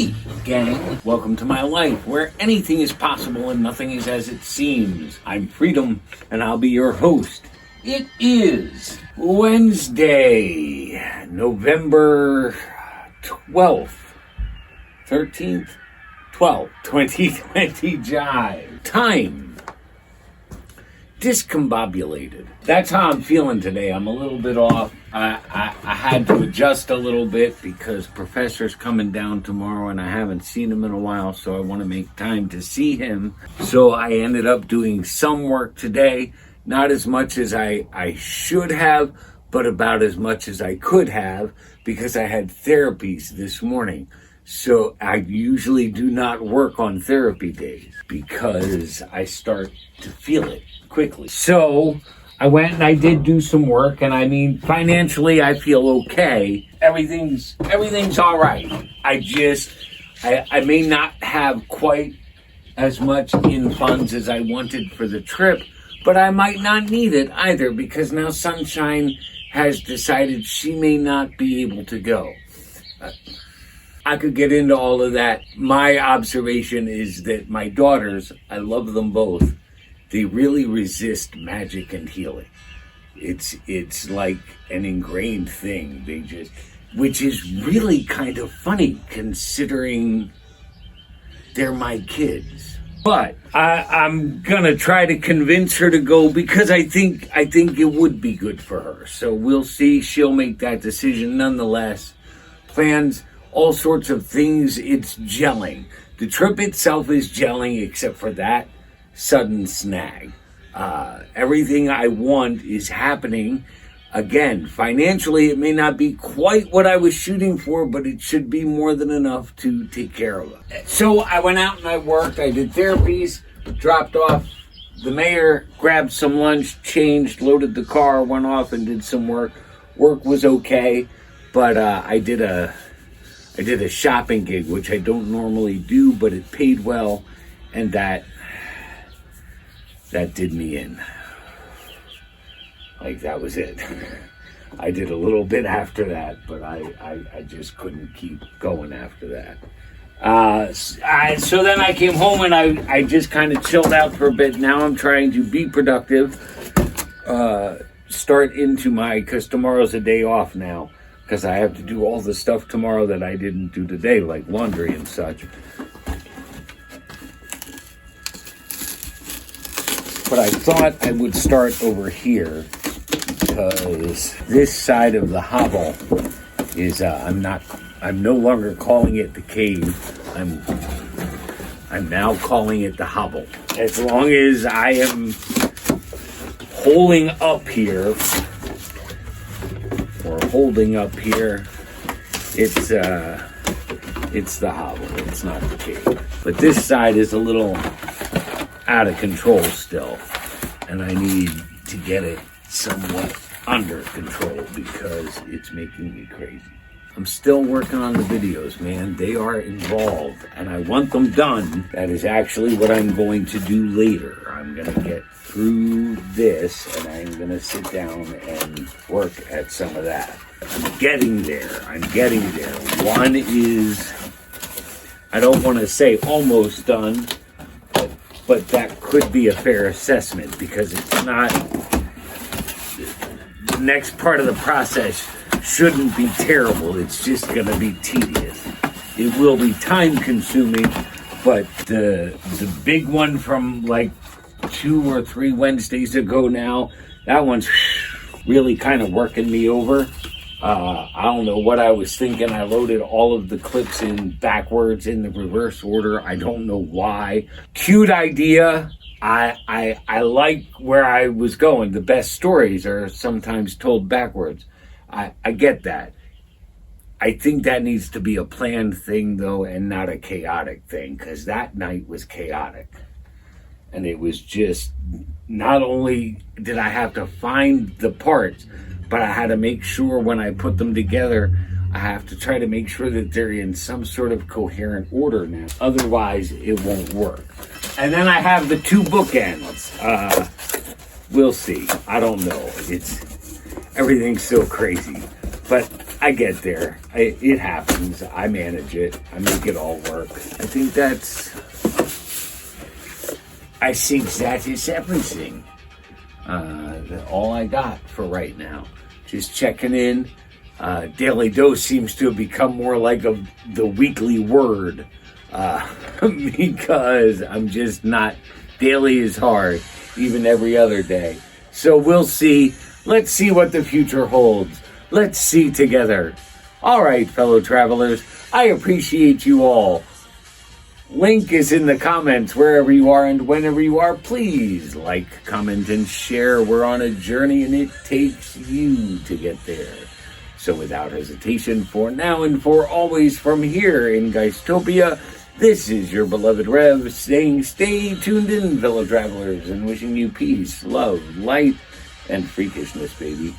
Hey, gang. Welcome to my life, where anything is possible and nothing is as it seems. I'm Freedom, and I'll be your host. It is Wednesday, November 12th, 13th, 12th, 2020 jive. Time. Discombobulated. That's how I'm feeling today. I'm a little bit off. I had to adjust a little bit because Professor's coming down tomorrow and I haven't seen him in a while, so I want to make time to see him. So I ended up doing some work today, not as much as I should have, but about as much as I could have because I had therapies this morning. So I usually do not work on therapy days because I start to feel it quickly. So I went and I did do some work, and I mean, financially I feel okay. Everything's all right. I may not have quite as much in funds as I wanted for the trip, but I might not need it either because now Sunshine has decided she may not be able to go. I could get into all of that. My observation is that my daughters, I love them both, they really resist magic and healing. It's like an ingrained thing. Which is really kind of funny considering they're my kids. But I'm gonna try to convince her to go because I think it would be good for her. So we'll see. She'll make that decision nonetheless. Plans, all sorts of things. It's gelling. The trip itself is gelling except for that sudden snag. Everything I want is happening. Again, financially, it may not be quite what I was shooting for, but it should be more than enough to take care of it. So I went out and I worked. I did therapies, dropped off the mayor, grabbed some lunch, changed, loaded the car, went off and did some work. Work was okay, but I did a shopping gig, which I don't normally do, but it paid well, and that did me in. Like, that was it. I did a little bit after that, but I just couldn't keep going after that. So then I came home and I just kind of chilled out for a bit. Now I'm trying to be productive, start into because tomorrow's a day off now, because I have to do all the stuff tomorrow that I didn't do today, like laundry and such. But I thought I would start over here because this side of the hovel is I'm no longer calling it the cave. I'm now calling it the hovel. As long as I am holding up here, it's the hovel. It's not the cave. But this side is a little out of control still, and I need to get it somewhat under control because it's making me crazy. I'm still working on the videos, man. They are involved and I want them done. That is actually what I'm going to do later. I'm gonna get through this and I'm gonna sit down and work at some of that. I'm getting there. One is, I don't want to say almost done, but that could be a fair assessment because it's not, the next part of the process shouldn't be terrible. It's just going to be tedious. It will be time consuming, but the big one from like 2 or 3 Wednesdays ago now, that one's really kind of working me over. I don't know what I was thinking. I loaded all of the clips in backwards in the reverse order. I don't know why. Cute idea. I like where I was going. The best stories are sometimes told backwards. I get that. I think that needs to be a planned thing though, and not a chaotic thing, because that night was chaotic. And it was just, not only did I have to find the parts, but I had to make sure when I put them together, I have to try to make sure that they're in some sort of coherent order now. Otherwise, it won't work. And then I have the 2 bookends. We'll see. I don't know. Everything's so crazy. But I get there. It happens. I manage it. I make it all work. I think that's... I think that is everything. All I got for right now. Just checking in. Daily Dose seems to have become more like the weekly word. Because I'm just not... Daily is hard. Even every other day. So we'll see. Let's see what the future holds. Let's see together. All right, fellow travelers. I appreciate you all. Link is in the comments wherever you are and whenever you are. Please like, comment, and share. We're on a journey and it takes you to get there. So without hesitation, for now and for always from here in Geistopia, this is your beloved Rev saying stay tuned in, fellow travelers, and wishing you peace, love, light, and freakishness, baby.